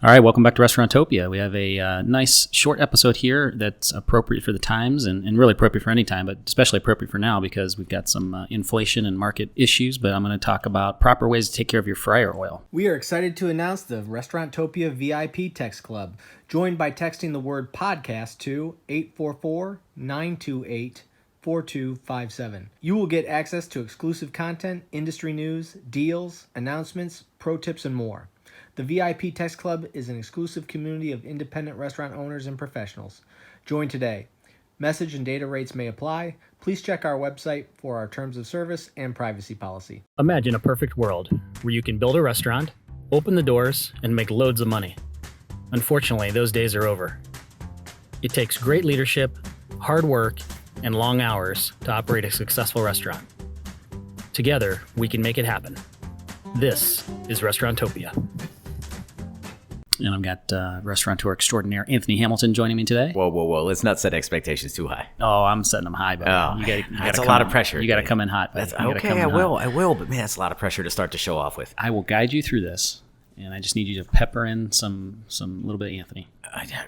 All right, welcome back to Restaurantopia. We have a nice short episode here that's appropriate for the times and really appropriate for any time, but especially appropriate for now because we've got some inflation and market issues. But I'm going to talk about proper ways to take care of your fryer oil. We are excited to announce the Restaurantopia VIP Text Club. Join by texting the word podcast to 844-928-4257. You will get access to exclusive content, industry news, deals, announcements, pro tips, and more. The VIP Text Club is an exclusive community of independent restaurant owners and professionals. Join today. Message and data rates may apply. Please check our website for our terms of service and privacy policy. Imagine a perfect world where you can build a restaurant, open the doors, and make loads of money. Unfortunately, those days are over. It takes great leadership, hard work, and long hours to operate a successful restaurant. Together, we can make it happen. This is Restaurantopia. And I've got restaurateur extraordinaire Anthony Hamilton joining me today. Whoa. Let's not set expectations too high. Oh, I'm setting them high, but that's a lot of pressure. You got to come in hot. That's okay. I will. But man, that's a lot of pressure to start to show off with. I will guide you through this, and I just need you to pepper in some little bit of Anthony.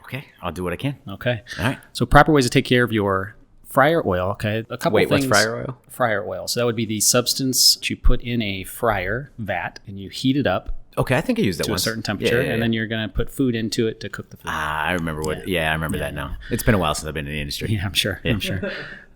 Okay, I'll do what I can. Okay. All right. So proper ways to take care of your fryer oil. Okay. A couple things. What's fryer oil? Fryer oil. So that would be the substance that you put in a fryer vat and you heat it up. Okay, I think I used that to once. A certain temperature, and then you're going to put food into it to cook the food. I remember I remember that now. It's been a while since I've been in the industry. Yeah, I'm sure.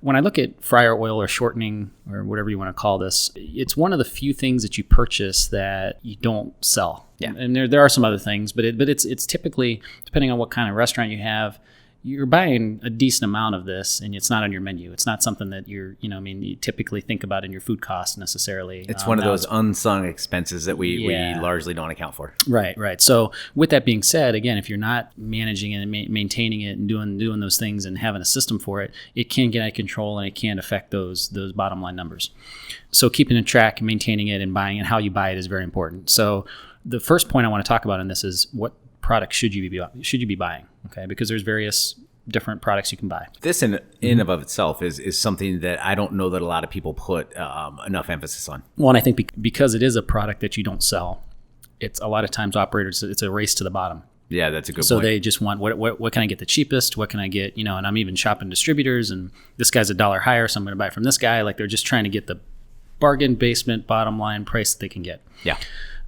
When I look at fryer oil or shortening or whatever you want to call this, it's one of the few things that you purchase that you don't sell. Yeah. And there are some other things, but it's typically, depending on what kind of restaurant you have, you're buying a decent amount of this, and it's not on your menu. It's not something that you typically think about in your food costs necessarily. It's one of those unsung expenses that we largely don't account for. Right. So with that being said, again, if you're not managing it and maintaining it and doing those things and having a system for it, it can get out of control and it can affect those bottom line numbers. So keeping in track and maintaining it and buying it, how you buy it is very important. So the first point I want to talk about in this is what product should you be buying? Okay, because there's various different products you can buy. This in of itself is something that I don't know that a lot of people put enough emphasis on. Well, and I think because it is a product that you don't sell, it's a lot of times operators, it's a race to the bottom. Yeah, that's a good point. So they just want what can I get the cheapest? What can I get? And I'm even shopping distributors, and this guy's $1 higher, so I'm going to buy it from this guy. Like they're just trying to get the bargain basement bottom line price that they can get. Yeah.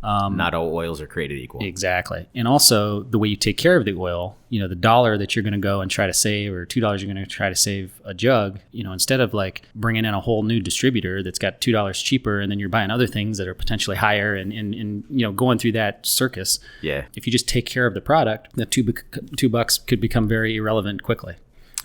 Not all oils are created equal. Exactly. And also the way you take care of the oil, the $1 that you're going to go and try to save, or $2 you're going to try to save a jug, instead of like bringing in a whole new distributor that's got $2 cheaper, and then you're buying other things that are potentially higher and going through that circus. Yeah. If you just take care of the product, the $2 could become very irrelevant quickly.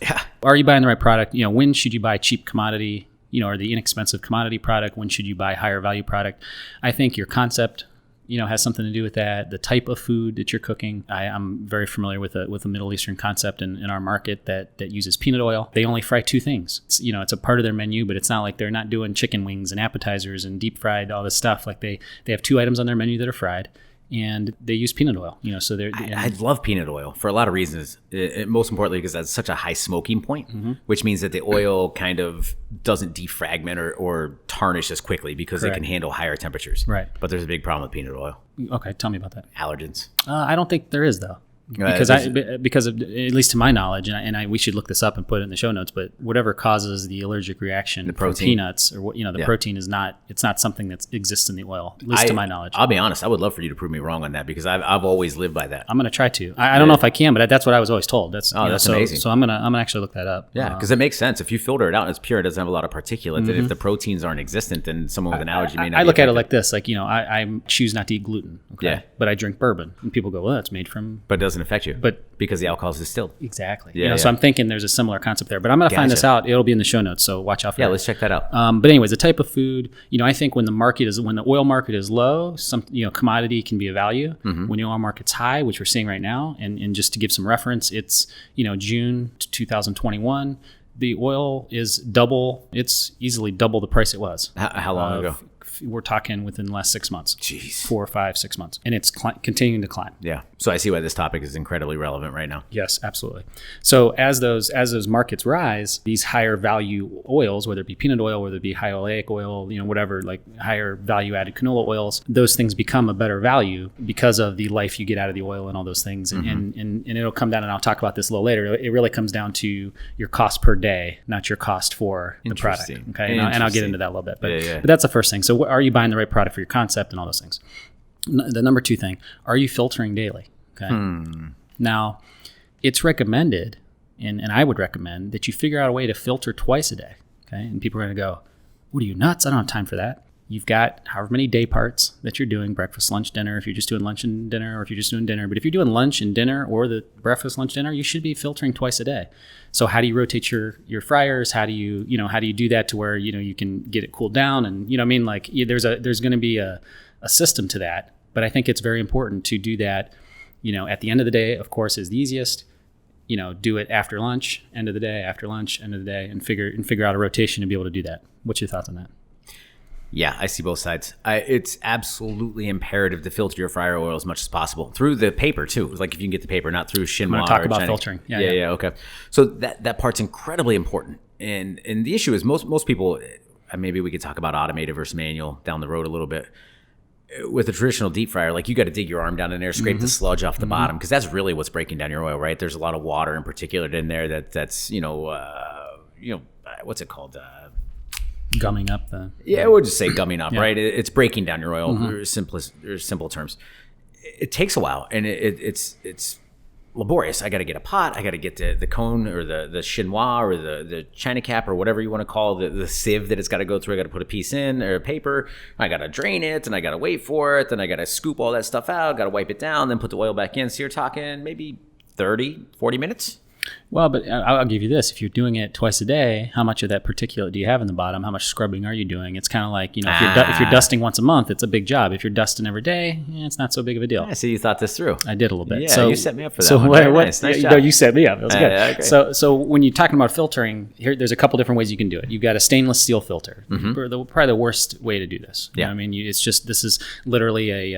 Yeah. Are you buying the right product? When should you buy cheap commodity, or the inexpensive commodity product? When should you buy higher value product? I think your concept has something to do with that. The type of food that you're cooking. I'm very familiar with a Middle Eastern concept in our market that uses peanut oil. They only fry two things. It's a part of their menu, but it's not like they're not doing chicken wings and appetizers and deep fried, all this stuff. Like they have two items on their menu that are fried, and they use peanut oil. So they're. I love peanut oil for a lot of reasons. Most importantly, because that's such a high smoking point, which means that the oil kind of doesn't defragment or tarnish as quickly because it can handle higher temperatures. Right. But there's a big problem with peanut oil. Okay, tell me about that. Allergens. I don't think there is though. Because of, at least to my knowledge, and we should look this up and put it in the show notes, but whatever causes the allergic reaction from peanuts or the protein it's not something that exists in the oil, at least to my knowledge. I'll be honest, I would love for you to prove me wrong on that because I've always lived by that. I'm going to try to. I don't know if I can, but that's what I was always told. That's amazing. So I'm gonna actually look that up. Yeah, because it makes sense. If you filter it out and it's pure, it doesn't have a lot of particulate. And if the proteins aren't existent, then someone with an allergy may not. I look at it like this, like I choose not to eat gluten. Okay? Yeah. But I drink bourbon, and people go, well, that's made from. But it doesn't affect you. But because the alcohol is distilled. Exactly. So I'm thinking there's a similar concept there, but I'm going to find this out. It'll be in the show notes, so watch out for it. Yeah, let's check that out. But anyways, the type of food, I think when the oil market is low, some commodity can be a value. When the oil market's high, which we're seeing right now, and just to give some reference, it's June 2021. The oil is double. It's easily double the price it was. How long ago? we're talking within the last 6 months. Jeez. 4, 5, 6 months. And it's continuing to climb. Yeah. So I see why this topic is incredibly relevant right now. Yes, absolutely. So as those markets rise, these higher value oils, whether it be peanut oil, whether it be high oleic oil, whatever, like higher value added canola oils, those things become a better value because of the life you get out of the oil and all those things. And it'll come down, and I'll talk about this a little later. It really comes down to your cost per day, not your cost for the product. Okay. And I'll get into that a little bit, but that's the first thing. So are you buying the right product for your concept and all those things? The number 2 thing, are you filtering daily? Okay. Now, it's recommended, and I would recommend that you figure out a way to filter twice a day. Okay. And people are going to go, what are you, nuts? I don't have time for that. You've got however many day parts that you're doing, breakfast, lunch, dinner, if you're just doing lunch and dinner, or if you're just doing dinner. But if you're doing lunch and dinner or the breakfast, lunch, dinner, you should be filtering twice a day. So how do you rotate your fryers? How do you do that to where, you can get it cooled down? And, there's going to be a system to that. But I think it's very important to do that, at the end of the day, of course, is the easiest. Do it after lunch, end of the day, after lunch, end of the day, and figure out a rotation to be able to do that. What's your thoughts on that? Yeah, I see both sides. It's absolutely imperative to filter your fryer oil as much as possible through the paper too. Like if you can get the paper, not through Chinois. I'm going to talk about filtering. Yeah. Okay. So that part's incredibly important. And the issue is most people, maybe we could talk about automated versus manual down the road a little bit. With a traditional deep fryer, like you got to dig your arm down in there, scrape the sludge off the bottom, because that's really what's breaking down your oil, right? There's a lot of water and particulate in there that's what's it called? Gumming up we'll just say gumming up, right? It's breaking down your oil, or simple terms. It takes a while, and it's laborious. I got to get a pot. I got to get the cone or the chinois or the china cap or whatever you want to call the sieve that it's got to go through. I got to put a piece in or paper. I got to drain it, and I got to wait for it. Then I got to scoop all that stuff out. Got to wipe it down, then put the oil back in. So you're talking maybe 30, 40 minutes. Well, but I'll give you this. If you're doing it twice a day, how much of that particulate do you have in the bottom? How much scrubbing are you doing? It's kind of like, if you're dusting once a month, it's a big job. If you're dusting every day, it's not so big of a deal. I see you thought this through. I did a little bit. Yeah, so you set me up for that one. Nice job. You set me up. That was good. Yeah, so when you're talking about filtering, there's a couple different ways you can do it. You've got a stainless steel filter. Probably the worst way to do this. Yeah. This is literally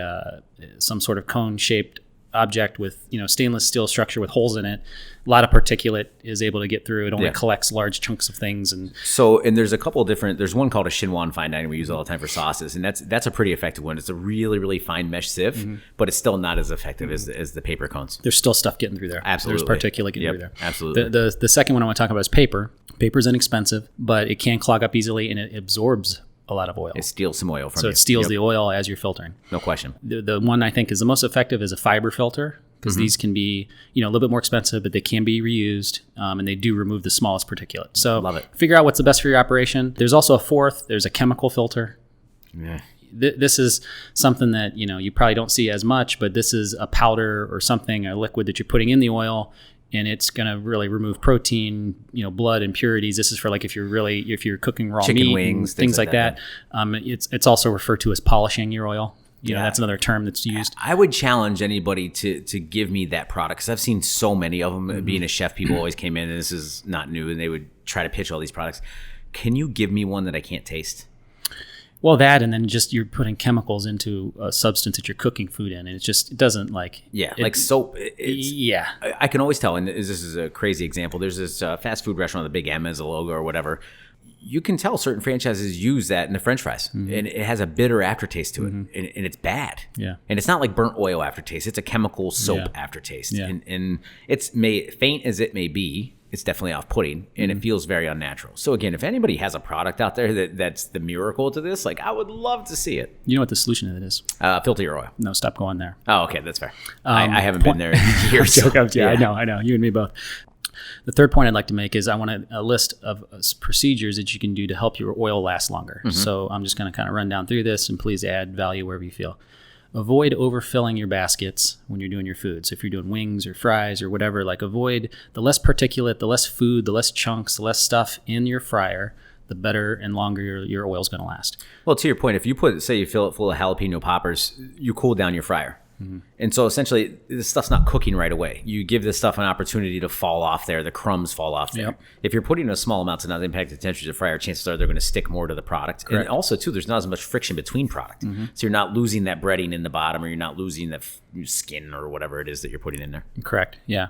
some sort of cone-shaped object with stainless steel structure with holes in it. A lot of particulate is able to get through. It only collects large chunks of things. And there's a couple different. There's one called a chinois fine dining we use all the time for sauces, and that's a pretty effective one. It's a really really fine mesh sieve, but it's still not as effective as the paper cones. There's still stuff getting through there. Absolutely, there's particulate getting through there. Absolutely. The second one I want to talk about is paper. Paper is inexpensive, but it can clog up easily, and it absorbs a lot of oil. It steals some oil from you. So it steals the oil as you're filtering. No question. The one I think is the most effective is a fiber filter, because these can be a little bit more expensive, but they can be reused, and they do remove the smallest particulate. So love it. Figure out what's the best for your operation. There's also a fourth. There's a chemical filter. Yeah. This is something that you probably don't see as much, but this is a powder or something, a liquid that you're putting in the oil, and it's going to really remove protein, blood, impurities. This is for like if you're cooking raw chicken meat, wings, things like that. It's also referred to as polishing your oil. That's another term that's used. I would challenge anybody to give me that product, because I've seen so many of them. Being a chef, people always came in, and this is not new, and they would try to pitch all these products. Can you give me one that I can't taste? Well, that, and then just you're putting chemicals into a substance that you're cooking food in, and it doesn't like... Yeah, like soap. Yeah. I can always tell, and this is a crazy example. There's this fast food restaurant, the big M as a logo or whatever. You can tell certain franchises use that in the French fries, and it has a bitter aftertaste to it, and it's bad. Yeah. And it's not like burnt oil aftertaste. It's a chemical soap aftertaste. Yeah. And it's faint as it may be, it's definitely off-putting, and it feels very unnatural. So again, if anybody has a product out there that's the miracle to this, like I would love to see it. You know what the solution to that is? Filter your oil. No, stop going there. Oh, okay, that's fair. I haven't been there in years. I know. You and me both. The third point I'd like to make is I want a list of procedures that you can do to help your oil last longer. So I'm just going to kind of run down through this, and please add value wherever you feel. Avoid overfilling your baskets when you're doing your food. So if you're doing wings or fries or whatever, like avoid the less particulate, the less food, the less chunks, the less stuff in your fryer, the better and longer your oil's going to last. Well, to your point, if you fill it full of jalapeno poppers, you cool down your fryer. And so essentially this stuff's not cooking right away. You give this stuff an opportunity to fall off there. The crumbs fall off there. Yep. If you're putting in a small amount to not impact the temperature of the fryer, chances are they're going to stick more to the product. Correct. And also too, there's not as much friction between product. So you're not losing that breading in the bottom, or you're not losing that skin or whatever it is that you're putting in there. Correct. Yeah.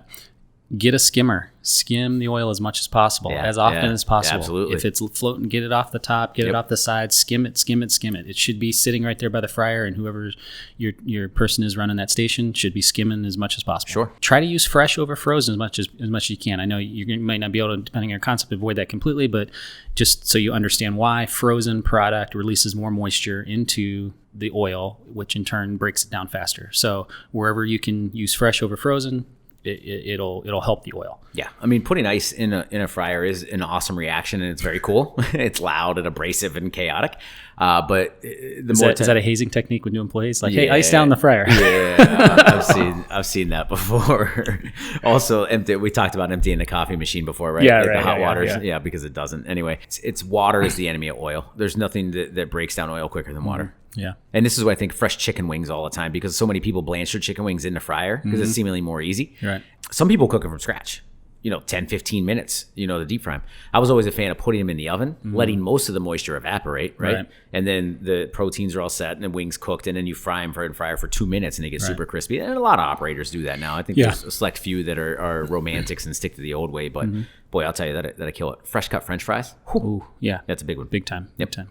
Get a skimmer. Skim the oil as much as possible, as often as possible. Absolutely. If it's floating, get it off the top, get it off the side, skim it, skim it, skim it. It should be sitting right there by the fryer, and whoever your person is running that station should be skimming as much as possible. Sure. Try to use fresh over frozen as much as you can. I know you might not be able to, depending on your concept, avoid that completely, but just so you understand why, frozen product releases more moisture into the oil, which in turn breaks it down faster. So wherever you can use fresh over frozen, it'll help the oil. Yeah, I mean, putting ice in a fryer is an awesome reaction, and it's very cool. It's loud and abrasive and chaotic. But is that a hazing technique with new employees? Like, hey, ice down the fryer. Yeah, I've seen that before. Also, we talked about emptying the coffee machine before, right? Yeah, like right. The hot waters. Yeah, because it doesn't. Anyway, it's water is the enemy of oil. There's nothing that breaks down oil quicker than water. Yeah. And this is why I think fresh chicken wings all the time, because so many people blanch their chicken wings in the fryer because it's seemingly more easy. Right. Some people cook them from scratch, 10, 15 minutes, to deep fry them. I was always a fan of putting them in the oven, letting most of the moisture evaporate, right? And then the proteins are all set and the wings cooked, and then you fry them in fryer for 2 minutes and they get super crispy. And a lot of operators do that now. I think there's a select few that are romantics and stick to the old way, but boy, I'll tell you that I kill it. Fresh cut French fries. Ooh, yeah. That's a big one. Big time. Big time.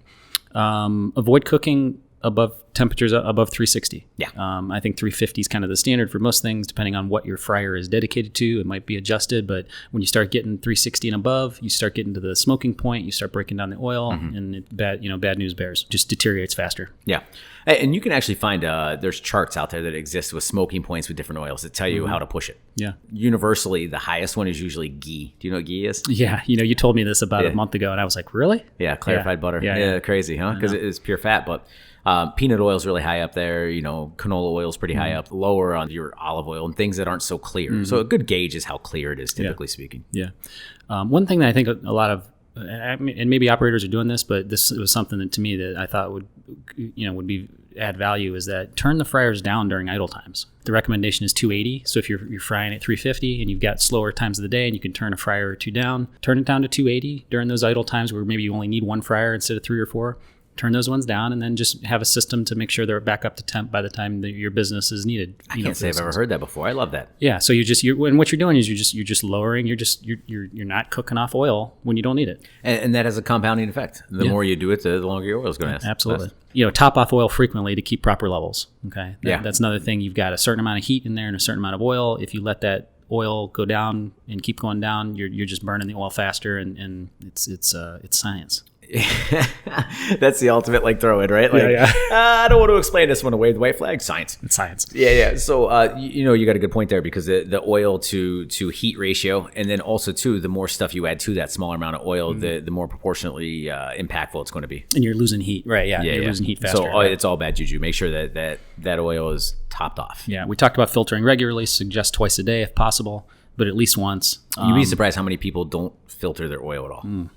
Avoid cooking above temperatures above 360. Yeah. I think 350 is kind of the standard for most things, depending on what your fryer is dedicated to. It might be adjusted, but when you start getting 360 and above, you start getting to the smoking point, you start breaking down the oil, and bad news bears. Just deteriorates faster. Yeah. And you can actually find there's charts out there that exist with smoking points with different oils that tell you how to push it. Yeah. Universally, the highest one is usually ghee. Do you know what ghee is? Yeah. You told me this about a month ago, and I was like, really? Yeah, clarified butter. Yeah. Crazy, huh? Because it is pure fat, but peanut oil is really high up there. Canola oil is pretty high up, lower on your olive oil and things that aren't so clear. So a good gauge is how clear it is, typically speaking. Yeah. One thing that I think a lot of, and maybe operators are doing this, but this was something that to me that I thought would add value, is that turn the fryers down during idle times. The recommendation is 280. So if you're frying at 350 and you've got slower times of the day and you can turn a fryer or two down, turn it down to 280 during those idle times where maybe you only need one fryer instead of 3 or 4. Turn those ones down, and then just have a system to make sure they're back up to temp by the time that your business is needed. I can't say I've ever heard that before. I love that. Yeah. So and what you're doing is you're just lowering. You're not cooking off oil when you don't need it. And that has a compounding effect. The more you do it, the longer your oil is going to last. Absolutely. Top off oil frequently to keep proper levels. Okay. That's another thing. You've got a certain amount of heat in there and a certain amount of oil. If you let that oil go down and keep going down, you're just burning the oil faster, and it's science. That's the ultimate throw in, right? I don't want to explain this one away. The white flag, science. It's science. Yeah. So you got a good point there, because the oil to heat ratio, and then also too, the more stuff you add to that smaller amount of oil, the more proportionately impactful it's going to be. And you're losing heat, right? Yeah. You're losing heat faster. So it's all bad juju. Make sure that oil is topped off. Yeah. We talked about filtering regularly. Suggest twice a day if possible, but at least once. You'd be surprised how many people don't filter their oil at all.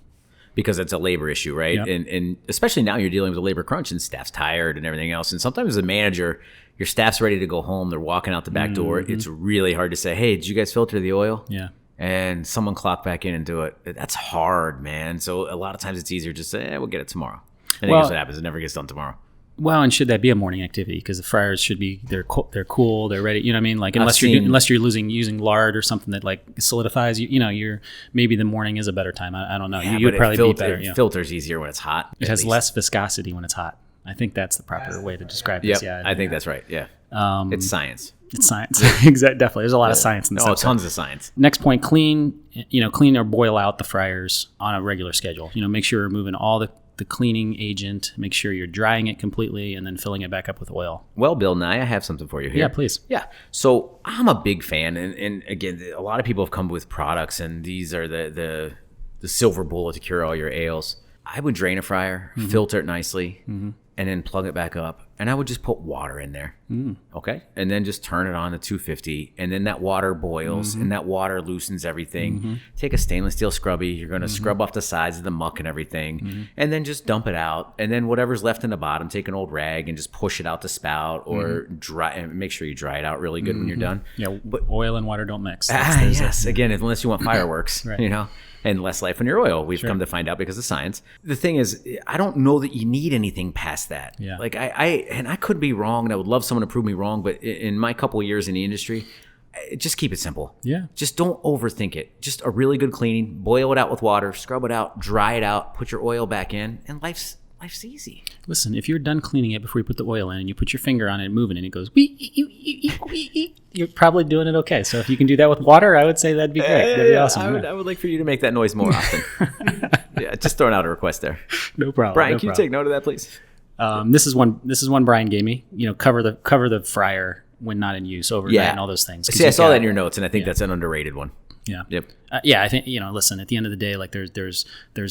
Because it's a labor issue, right? Yep. And especially now you're dealing with a labor crunch and staff's tired and everything else. And sometimes as a manager, your staff's ready to go home. They're walking out the back door. It's really hard to say, hey, did you guys filter the oil? Yeah. And someone clock back in and do it. That's hard, man. So a lot of times it's easier just to say, we'll get it tomorrow. And then guess what happens? It never gets done tomorrow. Well, and should that be a morning activity? Because the fryers should be they're cool, they're ready. You know what I mean? Unless you're using lard or something that solidifies. You're maybe the morning is a better time. I don't know. You'd probably be better. It filters easier when it's hot. It has less viscosity when it's hot. I think that's the proper way to describe this. Yeah, I think that's right. Yeah, it's science. It's science. Exactly. Definitely. There's a lot of science in this. Tons of science. Next point: clean or boil out the fryers on a regular schedule. Make sure you're removing all the cleaning agent, make sure you're drying it completely, and then filling it back up with oil. Well, Bill Nye, I have something for you here. Yeah, please. Yeah. So I'm a big fan, and again, a lot of people have come with products, and these are the silver bullet to cure all your ails. I would drain a fryer, filter it nicely, and then plug it back up, and I would just put water in there. Okay. And then just turn it on to 250. And then that water boils and that water loosens everything. Take a stainless steel scrubby. You're going to scrub off the sides of the muck and everything. And then just dump it out. And then whatever's left in the bottom, take an old rag and just push it out the spout or dry, and make sure you dry it out really good when you're done. Yeah. But oil and water don't mix. Yes. Again, unless you want fireworks, Right. you know, and less life on your oil. We've come to find out because of science. The thing is, I don't know that you need anything past that. Yeah. Like I could be wrong, and I would love someone to prove me wrong. But in my couple of years in the industry, just keep it simple. Yeah. Just don't overthink it. Just a really good cleaning, boil it out with water, scrub it out, dry it out, put your oil back in, and life's easy. Listen, if you're done cleaning it before you put the oil in and you put your finger on it and moving and it goes, wee, you're probably doing it okay. So if you can do that with water, I would say that'd be great. That'd be awesome. I would like for you to make that noise more often. Yeah, just throwing out a request there. No problem. Brian, can you take note of that, please? This is one Brian gave me. You know, cover the fryer when not in use overnight and all those things. See, I saw that in your notes, and I think that's an underrated one. Yeah. Yep. I think, listen, at the end of the day, like there's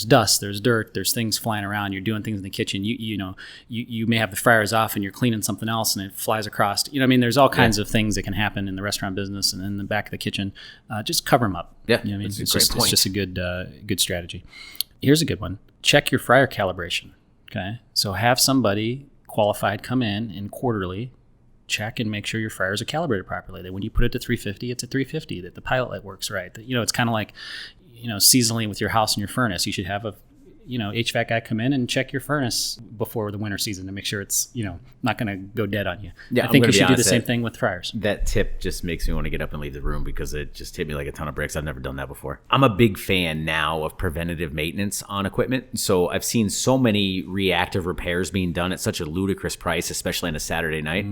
dust, there's dirt, there's things flying around. You're doing things in the kitchen. You may have the fryers off and you're cleaning something else and it flies across. There's all kinds of things that can happen in the restaurant business and in the back of the kitchen. Just cover them up. Yeah. It's just a good strategy. Here's a good one. Check your fryer calibration. Okay. So have somebody qualified come in and quarterly check and make sure your fryers are calibrated properly, that when you put it to 350, it's at 350, that the pilot light works right, that it's kind of like seasonally with your house and your furnace. You should have a HVAC guy come in and check your furnace before the winter season to make sure it's not going to go dead on you. Yeah, I think you should do the same thing with fryers. That tip just makes me want to get up and leave the room because it just hit me like a ton of bricks. I've never done that before. I'm a big fan now of preventative maintenance on equipment. So I've seen so many reactive repairs being done at such a ludicrous price, especially on a Saturday night.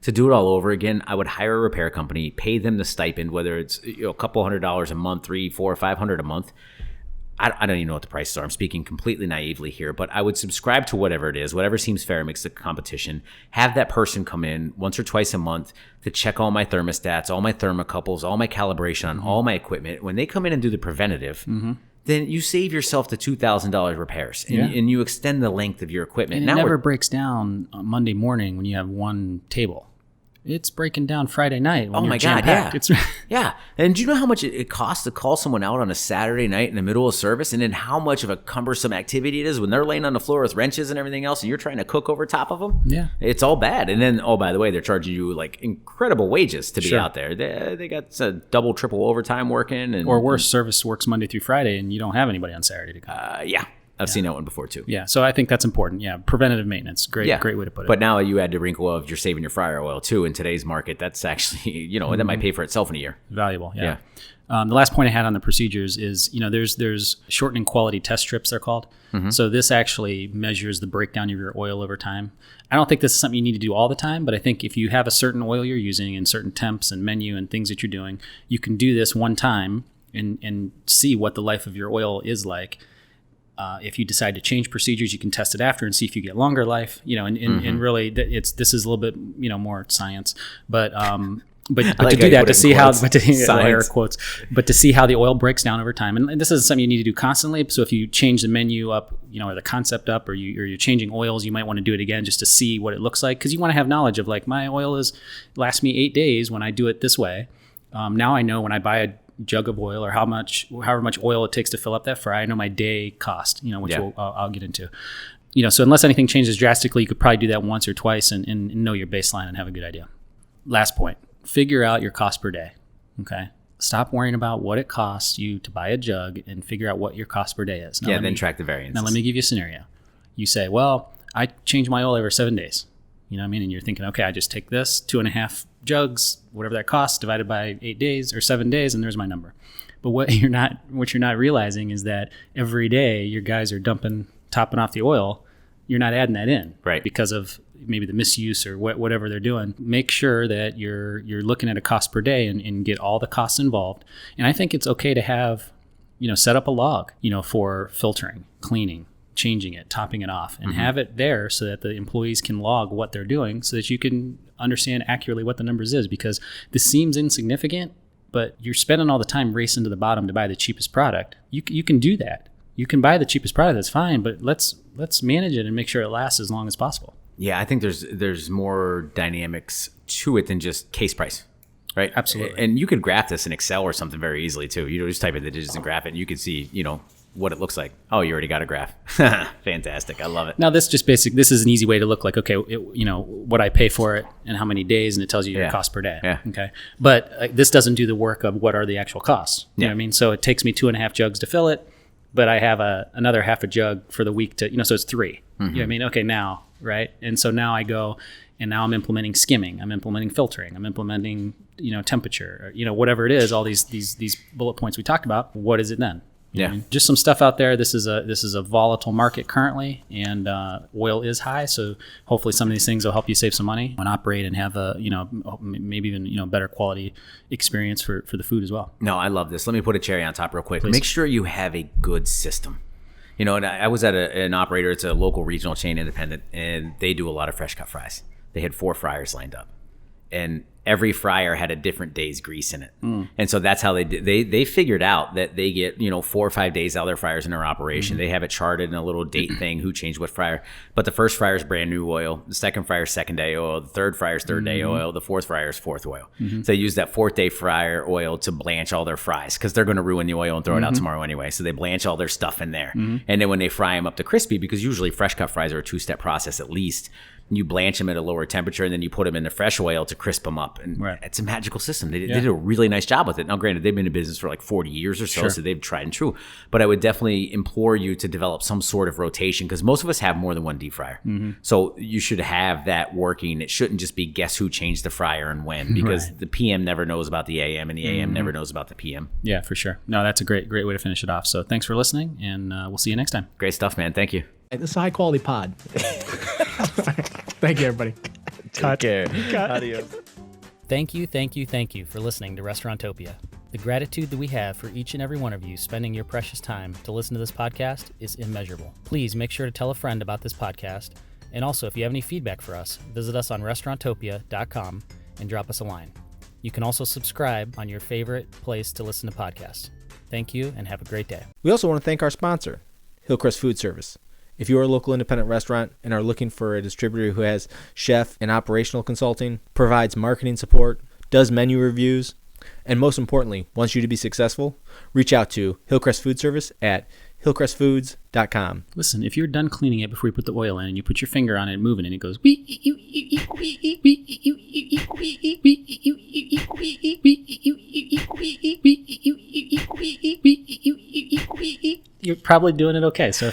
To do it all over again, I would hire a repair company, pay them the stipend, whether it's a couple $100 a month, $300, $400, $500 a month. I don't even know what the prices are. I'm speaking completely naively here, but I would subscribe to whatever it is, whatever seems fair, makes the competition. Have that person come in once or twice a month to check all my thermostats, all my thermocouples, all my calibration on all my equipment. When they come in and do the preventative, then you save yourself the $2,000 repairs and you extend the length of your equipment. And it never breaks down on Monday morning when you have one table. It's breaking down Friday night. When you're jam-packed. Yeah. And do you know how much it costs to call someone out on a Saturday night in the middle of service, and then how much of a cumbersome activity it is when they're laying on the floor with wrenches and everything else and you're trying to cook over top of them? Yeah. It's all bad. And then, by the way, they're charging you like incredible wages to be out there. They got double, triple overtime working. Or worse, service works Monday through Friday and you don't have anybody on Saturday to come. I've seen that one before too. Yeah, so I think that's important. Yeah, preventative maintenance. Great way to put it. But now you add the wrinkle of you're saving your fryer oil too. In today's market, that's actually, that might pay for itself in a year. Valuable, yeah. The last point I had on the procedures is, there's shortening quality test strips, they're called. So this actually measures the breakdown of your oil over time. I don't think this is something you need to do all the time, but I think if you have a certain oil you're using and certain temps and menu and things that you're doing, you can do this one time and see what the life of your oil is like. If you decide to change procedures, you can test it after and see if you get longer life. And really, this is a little bit more science, but to do that, to see how air quotes, but to see how the oil breaks down over time, and this is something you need to do constantly. So if you change the menu up, or the concept up, or you're changing oils, you might want to do it again just to see what it looks like, because you want to have knowledge of like my oil lasts me 8 days when I do it this way. Now I know when I buy a jug of oil or however much oil it takes to fill up that fry, I know my day cost, which I'll get into. So unless anything changes drastically, you could probably do that once or twice and know your baseline and have a good idea. Last point, figure out your cost per day. Okay. Stop worrying about what it costs you to buy a jug and figure out what your cost per day is. Then track the variance. Now let me give you a scenario. You say, well, I change my oil every 7 days. You know what I mean? And you're thinking, okay, I just take this 2.5 jugs, whatever that costs, divided by 8 days or 7 days, and there's my number. But what you're not realizing is that every day your guys are topping off the oil. You're not adding that in, right? Because of maybe the misuse or whatever they're doing. Make sure that you're looking at a cost per day and get all the costs involved. And I think it's okay to have, set up a log, for filtering, cleaning, changing it, topping it off, and have it there so that the employees can log what they're doing so that you can understand accurately what the numbers is, because this seems insignificant, but you're spending all the time racing to the bottom to buy the cheapest product. You can do that. You can buy the cheapest product, that's fine, but let's manage it and make sure it lasts as long as possible. Yeah, I think there's more dynamics to it than just case price, right? Absolutely. And you could graph this in Excel or something very easily too. You know, just type in the digits and graph it, and you can see, you know, what it looks like. Oh, you already got a graph. Fantastic. I love it. Now this is an easy way to look like, okay, you know, what I pay for it and how many days, and it tells you your cost per day. Yeah. Okay. But this doesn't do the work of what are the actual costs. You know what I mean? So it takes me 2.5 jugs to fill it, but I have another half a jug for the week to, you know, so it's 3. You know what I mean? Okay, now, right? And so now I go, and now I'm implementing skimming, I'm implementing filtering, I'm implementing, you know, temperature, or, you know, whatever it is, all these bullet points we talked about. What is it then? You know what I mean? Just some stuff out there. This is a volatile market currently, and oil is high. So hopefully some of these things will help you save some money and operate and have a, you know, maybe even, you know, better quality experience for the food as well. No, I love this. Let me put a cherry on top real quick. Please. Make sure you have a good system. You know, and I was at an operator. It's a local regional chain independent, and they do a lot of fresh cut fries. They had 4 fryers lined up, and every fryer had a different day's grease in it. And so that's how they did. They figured out that they get, you know, 4 or 5 days out of their fryers in their operation. They have it charted in a little date thing, who changed what fryer. But the first fryer is brand new oil. The second fryer is second day oil. The third fryer is third day oil. The fourth fryer is fourth oil. So they use that 4th day fryer oil to blanch all their fries, because they're going to ruin the oil and throw it out tomorrow anyway. So they blanch all their stuff in there. And then when they fry them up to crispy, because usually fresh cut fries are a 2-step process at least, you blanch them at a lower temperature, and then you put them in the fresh oil to crisp them up. And it's a magical system. They did a really nice job with it. Now, granted, they've been in business for like 40 years or so, so they've tried and true. But I would definitely implore you to develop some sort of rotation, because most of us have more than one deep fryer. So you should have that working. It shouldn't just be guess who changed the fryer and when, because the PM never knows about the AM, and the AM never knows about the PM. Yeah, for sure. No, that's a great way to finish it off. So thanks for listening, and we'll see you next time. Great stuff, man. Thank you. This is a high quality pod. Thank you, everybody. Take care. Adios. Thank you for listening to Restaurantopia. The gratitude that we have for each and every one of you spending your precious time to listen to this podcast is immeasurable. Please make sure to tell a friend about this podcast. And also, if you have any feedback for us, visit us on restaurantopia.com and drop us a line. You can also subscribe on your favorite place to listen to podcasts. Thank you, and have a great day. We also want to thank our sponsor, Hillcrest Food Service. If you are a local independent restaurant and are looking for a distributor who has chef and operational consulting, provides marketing support, does menu reviews, and most importantly, wants you to be successful, reach out to Hillcrest Food Service at hillcrestfoods.com. Listen, if you're done cleaning it before you put the oil in and you put your finger on it and moving, and it goes, you're probably doing it okay. So